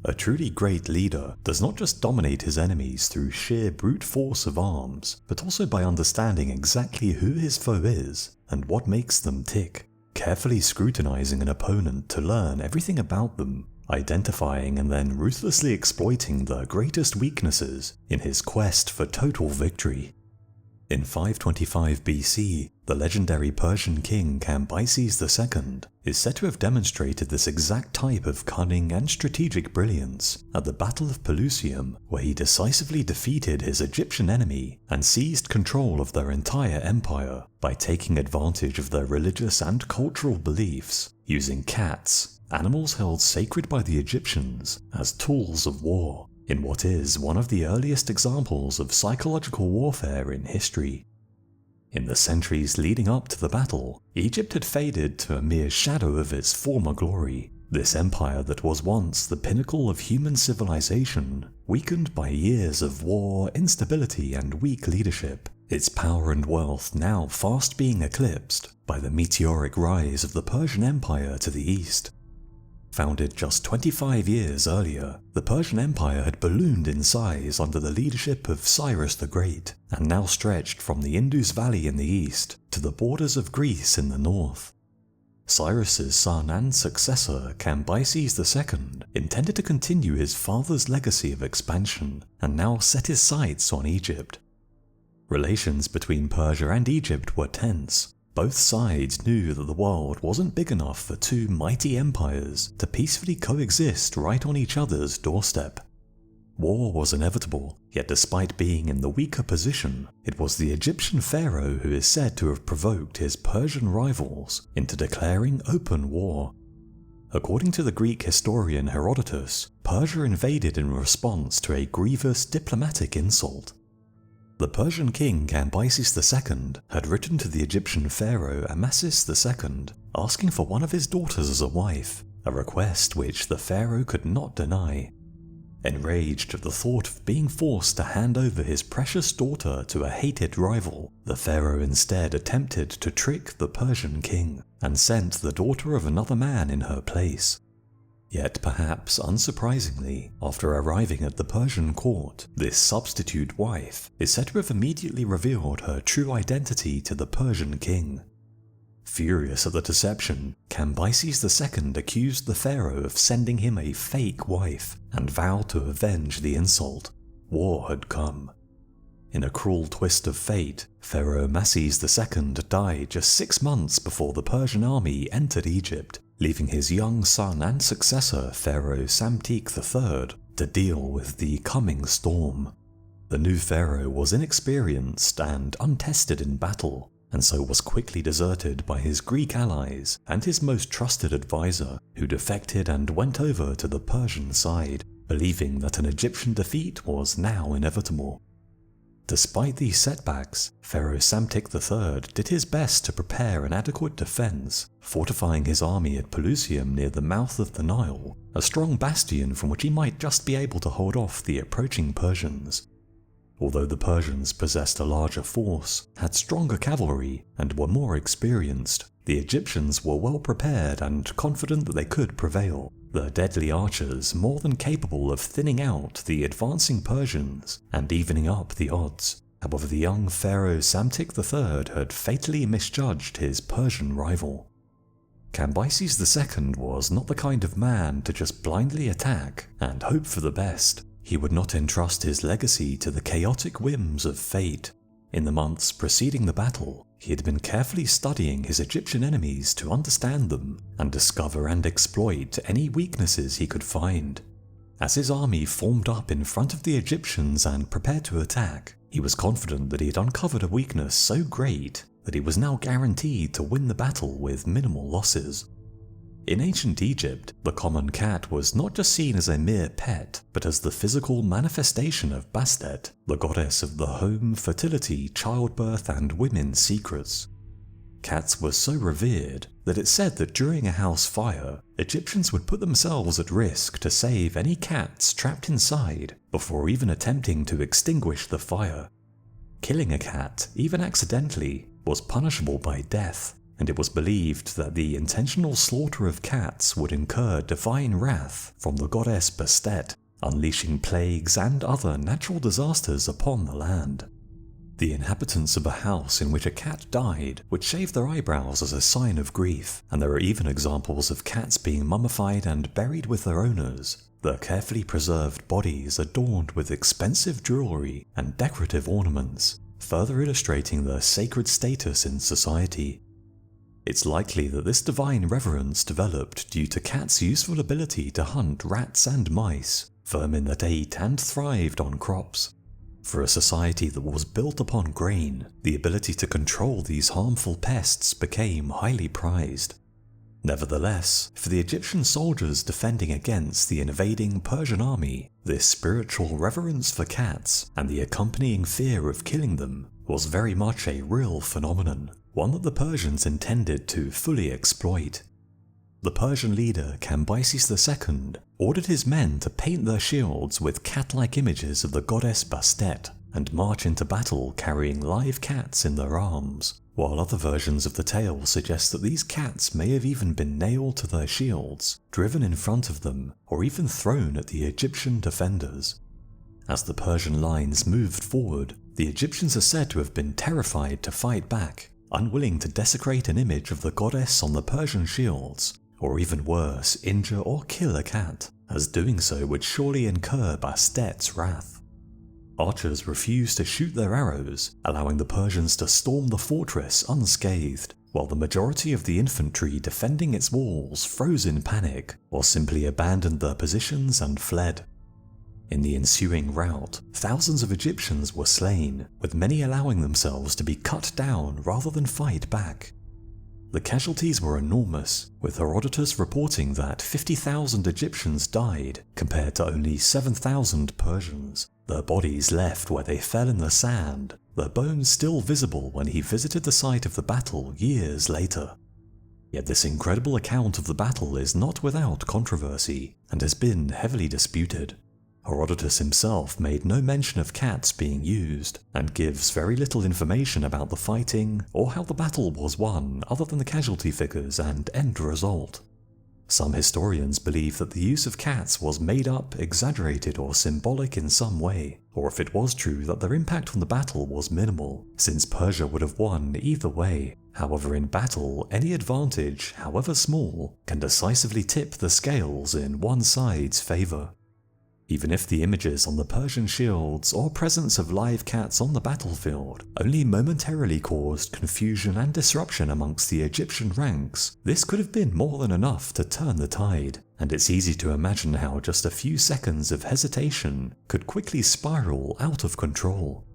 A truly great leader does not just dominate his enemies through sheer brute force of arms, but also by understanding exactly who his foe is and what makes them tick, carefully scrutinizing an opponent to learn everything about them, identifying and then ruthlessly exploiting their greatest weaknesses in his quest for total victory. In 525 BC, the legendary Persian king Cambyses II is said to have demonstrated this exact type of cunning and strategic brilliance at the Battle of Pelusium, where he decisively defeated his Egyptian enemy and seized control of their entire empire by taking advantage of their religious and cultural beliefs, using cats, animals held sacred by the Egyptians, as tools of war, in what is one of the earliest examples of psychological warfare in history. In the centuries leading up to the battle, Egypt had faded to a mere shadow of its former glory. This empire that was once the pinnacle of human civilization, weakened by years of war, instability, and weak leadership, its power and wealth now fast being eclipsed by the meteoric rise of the Persian Empire to the east. Founded just 25 years earlier, the Persian Empire had ballooned in size under the leadership of Cyrus the Great, and now stretched from the Indus Valley in the east to the borders of Greece in the north. Cyrus's son and successor, Cambyses II, intended to continue his father's legacy of expansion, and now set his sights on Egypt. Relations between Persia and Egypt were tense. Both sides knew that the world wasn't big enough for two mighty empires to peacefully coexist right on each other's doorstep. War was inevitable, yet despite being in the weaker position, it was the Egyptian pharaoh who is said to have provoked his Persian rivals into declaring open war. According to the Greek historian Herodotus, Persia invaded in response to a grievous diplomatic insult. The Persian king Cambyses II had written to the Egyptian pharaoh Amasis II asking for one of his daughters as a wife, a request which the pharaoh could not deny. Enraged at the thought of being forced to hand over his precious daughter to a hated rival, the pharaoh instead attempted to trick the Persian king and sent the daughter of another man in her place. Yet perhaps unsurprisingly, after arriving at the Persian court, this substitute wife is said to have immediately revealed her true identity to the Persian king. Furious at the deception, Cambyses II accused the pharaoh of sending him a fake wife and vowed to avenge the insult. War had come. In a cruel twist of fate, Pharaoh Amasis II died just 6 months before the Persian army entered Egypt, leaving his young son and successor, Pharaoh Psamtik III, to deal with the coming storm. The new pharaoh was inexperienced and untested in battle, and so was quickly deserted by his Greek allies and his most trusted advisor, who defected and went over to the Persian side, believing that an Egyptian defeat was now inevitable. Despite these setbacks, Pharaoh Psamtik III did his best to prepare an adequate defense, fortifying his army at Pelusium near the mouth of the Nile, a strong bastion from which he might just be able to hold off the approaching Persians. Although the Persians possessed a larger force, had stronger cavalry, and were more experienced, the Egyptians were well prepared and confident that they could prevail, the deadly archers more than capable of thinning out the advancing Persians and evening up the odds. However, the young pharaoh Psamtik III had fatally misjudged his Persian rival. Cambyses II was not the kind of man to just blindly attack and hope for the best. He would not entrust his legacy to the chaotic whims of fate. In the months preceding the battle, he had been carefully studying his Egyptian enemies to understand them and discover and exploit any weaknesses he could find. As his army formed up in front of the Egyptians and prepared to attack, he was confident that he had uncovered a weakness so great that he was now guaranteed to win the battle with minimal losses. In ancient Egypt, the common cat was not just seen as a mere pet, but as the physical manifestation of Bastet, the goddess of the home, fertility, childbirth, and women's secrets. Cats were so revered that it's said that during a house fire, Egyptians would put themselves at risk to save any cats trapped inside before even attempting to extinguish the fire. Killing a cat, even accidentally, was punishable by death, and it was believed that the intentional slaughter of cats would incur divine wrath from the goddess Bastet, unleashing plagues and other natural disasters upon the land. The inhabitants of a house in which a cat died would shave their eyebrows as a sign of grief, and there are even examples of cats being mummified and buried with their owners, their carefully preserved bodies adorned with expensive jewelry and decorative ornaments, further illustrating their sacred status in society. It's likely that this divine reverence developed due to cats' useful ability to hunt rats and mice, vermin that ate and thrived on crops. For a society that was built upon grain, the ability to control these harmful pests became highly prized. Nevertheless, for the Egyptian soldiers defending against the invading Persian army, this spiritual reverence for cats and the accompanying fear of killing them was very much a real phenomenon, one that the Persians intended to fully exploit. The Persian leader Cambyses II ordered his men to paint their shields with cat-like images of the goddess Bastet and march into battle carrying live cats in their arms, while other versions of the tale suggest that these cats may have even been nailed to their shields, driven in front of them, or even thrown at the Egyptian defenders. As the Persian lines moved forward, the Egyptians are said to have been terrified to fight back, unwilling to desecrate an image of the goddess on the Persian shields, or even worse, injure or kill a cat, as doing so would surely incur Bastet's wrath. Archers refused to shoot their arrows, allowing the Persians to storm the fortress unscathed, while the majority of the infantry defending its walls froze in panic or simply abandoned their positions and fled. In the ensuing rout, thousands of Egyptians were slain, with many allowing themselves to be cut down rather than fight back. The casualties were enormous, with Herodotus reporting that 50,000 Egyptians died compared to only 7,000 Persians, their bodies left where they fell in the sand, their bones still visible when he visited the site of the battle years later. Yet this incredible account of the battle is not without controversy, and has been heavily disputed. Herodotus himself made no mention of cats being used, and gives very little information about the fighting or how the battle was won other than the casualty figures and end result. Some historians believe that the use of cats was made up, exaggerated, or symbolic in some way, or if it was true that their impact on the battle was minimal, since Persia would have won either way. However, in battle, any advantage, however small, can decisively tip the scales in one side's favor. Even if the images on the Persian shields or presence of live cats on the battlefield only momentarily caused confusion and disruption amongst the Egyptian ranks, this could have been more than enough to turn the tide, and it's easy to imagine how just a few seconds of hesitation could quickly spiral out of control.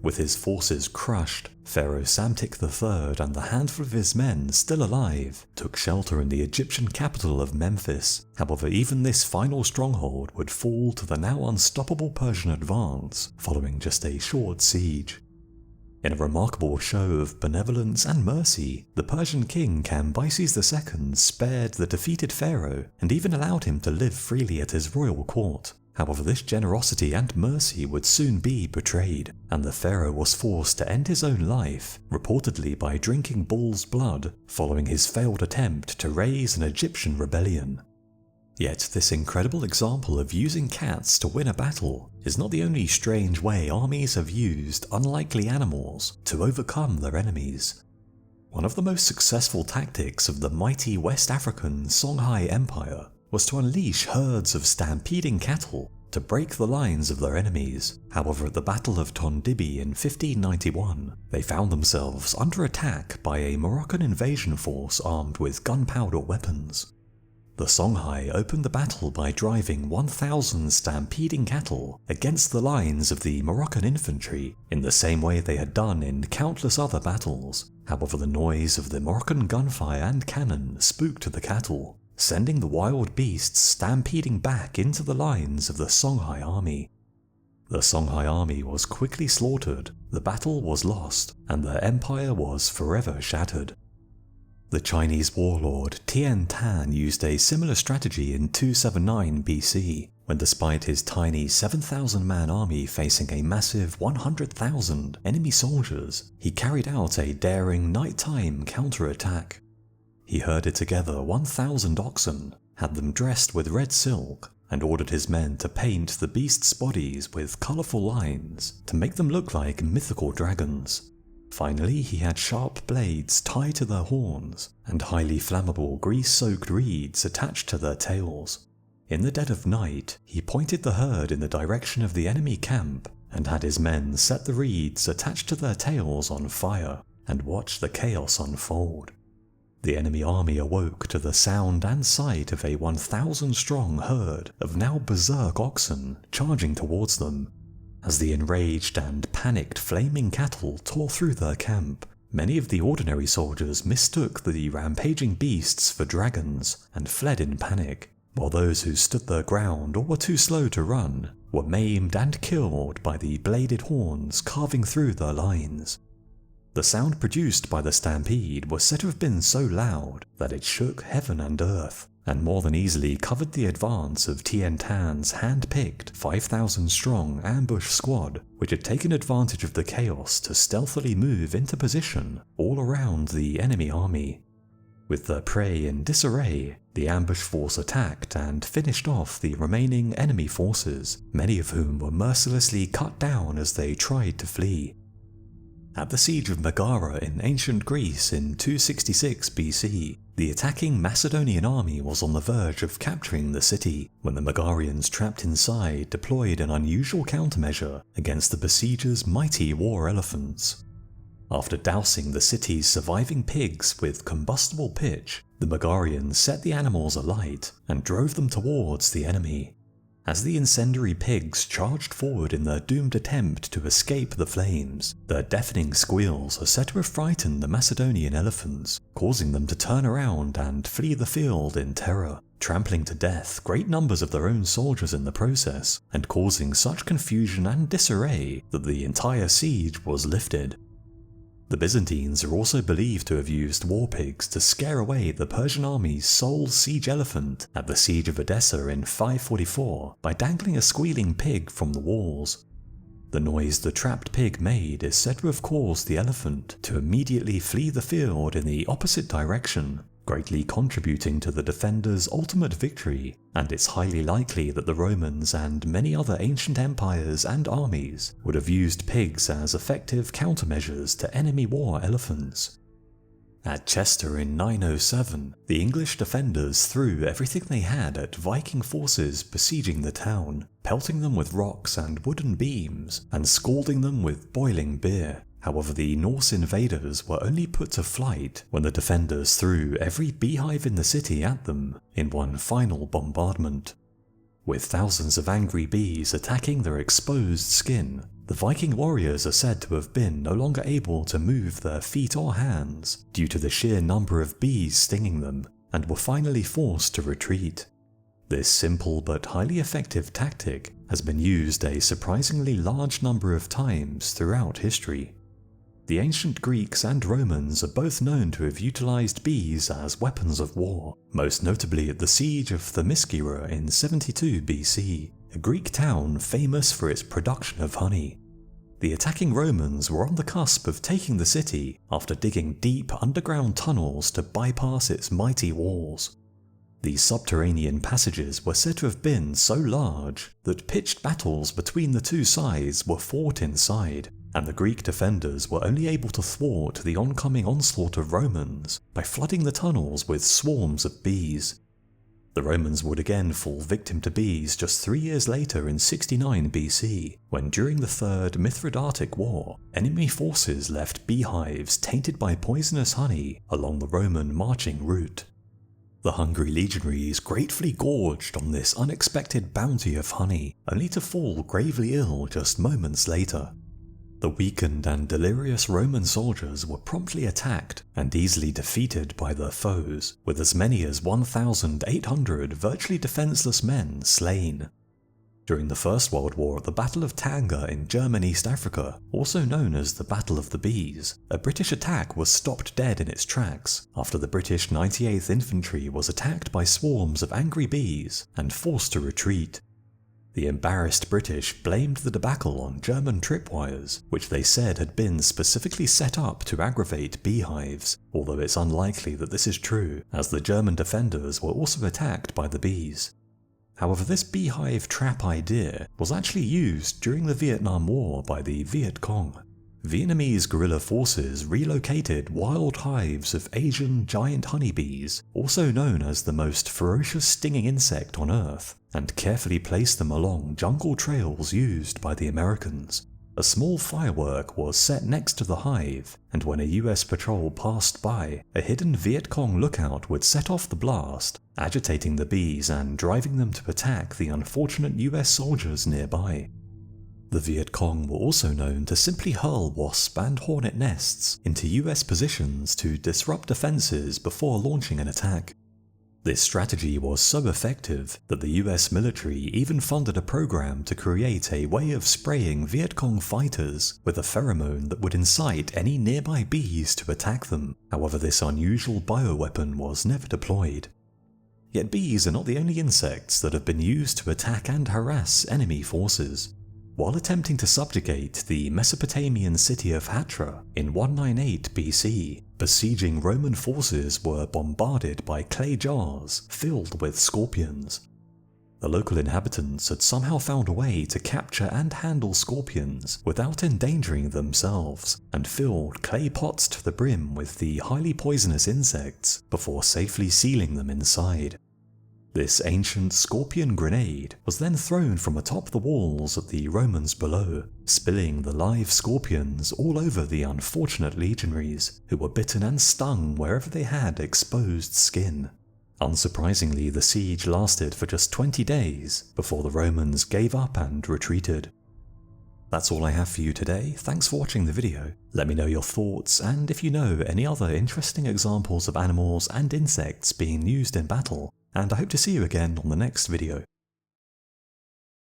With his forces crushed, Pharaoh Psamtik III and the handful of his men still alive took shelter in the Egyptian capital of Memphis. However, even this final stronghold would fall to the now unstoppable Persian advance following just a short siege. In a remarkable show of benevolence and mercy, the Persian king Cambyses II spared the defeated pharaoh and even allowed him to live freely at his royal court. However, this generosity and mercy would soon be betrayed, and the pharaoh was forced to end his own life, reportedly by drinking bull's blood, following his failed attempt to raise an Egyptian rebellion. Yet this incredible example of using cats to win a battle is not the only strange way armies have used unlikely animals to overcome their enemies. One of the most successful tactics of the mighty West African Songhai Empire was to unleash herds of stampeding cattle to break the lines of their enemies. However, at the Battle of Tondibi in 1591, they found themselves under attack by a Moroccan invasion force armed with gunpowder weapons. The Songhai opened the battle by driving 1,000 stampeding cattle against the lines of the Moroccan infantry in the same way they had done in countless other battles. However, the noise of the Moroccan gunfire and cannon spooked the cattle, sending the wild beasts stampeding back into the lines of the Songhai army. The Songhai army was quickly slaughtered, the battle was lost, and their empire was forever shattered. The Chinese warlord Tian Tan used a similar strategy in 279 BC, when despite his tiny 7,000-man army facing a massive 100,000 enemy soldiers, he carried out a daring nighttime counterattack. He herded together 1,000 oxen, had them dressed with red silk, and ordered his men to paint the beasts' bodies with colourful lines to make them look like mythical dragons. Finally, he had sharp blades tied to their horns and highly flammable grease-soaked reeds attached to their tails. In the dead of night, he pointed the herd in the direction of the enemy camp and had his men set the reeds attached to their tails on fire and watch the chaos unfold. The enemy army awoke to the sound and sight of a 1,000-strong herd of now berserk oxen charging towards them. As the enraged and panicked flaming cattle tore through their camp, many of the ordinary soldiers mistook the rampaging beasts for dragons and fled in panic, while those who stood their ground or were too slow to run were maimed and killed by the bladed horns carving through their lines. The sound produced by the stampede was said to have been so loud that it shook heaven and earth, and more than easily covered the advance of Tien Tan's hand-picked 5,000-strong ambush squad, which had taken advantage of the chaos to stealthily move into position all around the enemy army. With their prey in disarray, the ambush force attacked and finished off the remaining enemy forces, many of whom were mercilessly cut down as they tried to flee. At the siege of Megara in ancient Greece in 266 BC, the attacking Macedonian army was on the verge of capturing the city when the Megarians trapped inside deployed an unusual countermeasure against the besiegers' mighty war elephants. After dousing the city's surviving pigs with combustible pitch, the Megarians set the animals alight and drove them towards the enemy. As the incendiary pigs charged forward in their doomed attempt to escape the flames, their deafening squeals are said to have frightened the Macedonian elephants, causing them to turn around and flee the field in terror, trampling to death great numbers of their own soldiers in the process, and causing such confusion and disarray that the entire siege was lifted. The Byzantines are also believed to have used war pigs to scare away the Persian army's sole siege elephant at the siege of Edessa in 544 by dangling a squealing pig from the walls. The noise the trapped pig made is said to have caused the elephant to immediately flee the field in the opposite direction, greatly contributing to the defenders' ultimate victory, and it's highly likely that the Romans and many other ancient empires and armies would have used pigs as effective countermeasures to enemy war elephants. At Chester in 907, the English defenders threw everything they had at Viking forces besieging the town, pelting them with rocks and wooden beams, and scalding them with boiling beer. However, the Norse invaders were only put to flight when the defenders threw every beehive in the city at them in one final bombardment. With thousands of angry bees attacking their exposed skin, the Viking warriors are said to have been no longer able to move their feet or hands due to the sheer number of bees stinging them, and were finally forced to retreat. This simple but highly effective tactic has been used a surprisingly large number of times throughout history. The ancient Greeks and Romans are both known to have utilized bees as weapons of war, most notably at the siege of Themyscira in 72 BC, a Greek town famous for its production of honey. The attacking Romans were on the cusp of taking the city after digging deep underground tunnels to bypass its mighty walls. These subterranean passages were said to have been so large that pitched battles between the two sides were fought inside, and the Greek defenders were only able to thwart the oncoming onslaught of Romans by flooding the tunnels with swarms of bees. The Romans would again fall victim to bees just 3 years later in 69 BC, when during the Third Mithridatic War, enemy forces left beehives tainted by poisonous honey along the Roman marching route. The hungry legionaries gratefully gorged on this unexpected bounty of honey, only to fall gravely ill just moments later. The weakened and delirious Roman soldiers were promptly attacked and easily defeated by their foes, with as many as 1,800 virtually defenseless men slain. During the First World War at the Battle of Tanga in German East Africa, also known as the Battle of the Bees, a British attack was stopped dead in its tracks after the British 98th Infantry was attacked by swarms of angry bees and forced to retreat. The embarrassed British blamed the debacle on German tripwires, which they said had been specifically set up to aggravate beehives, although it's unlikely that this is true, as the German defenders were also attacked by the bees. However, this beehive trap idea was actually used during the Vietnam War by the Viet Cong. Vietnamese guerrilla forces relocated wild hives of Asian giant honeybees, also known as the most ferocious stinging insect on Earth, and carefully placed them along jungle trails used by the Americans. A small firework was set next to the hive, and when a US patrol passed by, a hidden Viet Cong lookout would set off the blast, agitating the bees and driving them to attack the unfortunate US soldiers nearby. The Viet Cong were also known to simply hurl wasp and hornet nests into US positions to disrupt defenses before launching an attack. This strategy was so effective that the US military even funded a program to create a way of spraying Viet Cong fighters with a pheromone that would incite any nearby bees to attack them. However, this unusual bioweapon was never deployed. Yet bees are not the only insects that have been used to attack and harass enemy forces. While attempting to subjugate the Mesopotamian city of Hatra in 198 BC, besieging Roman forces were bombarded by clay jars filled with scorpions. The local inhabitants had somehow found a way to capture and handle scorpions without endangering themselves, and filled clay pots to the brim with the highly poisonous insects before safely sealing them inside. This ancient scorpion grenade was then thrown from atop the walls at the Romans below, spilling the live scorpions all over the unfortunate legionaries, who were bitten and stung wherever they had exposed skin. Unsurprisingly, the siege lasted for just 20 days before the Romans gave up and retreated. That's all I have for you today. Thanks for watching the video. Let me know your thoughts, and if you know any other interesting examples of animals and insects being used in battle, and I hope to see you again on the next video.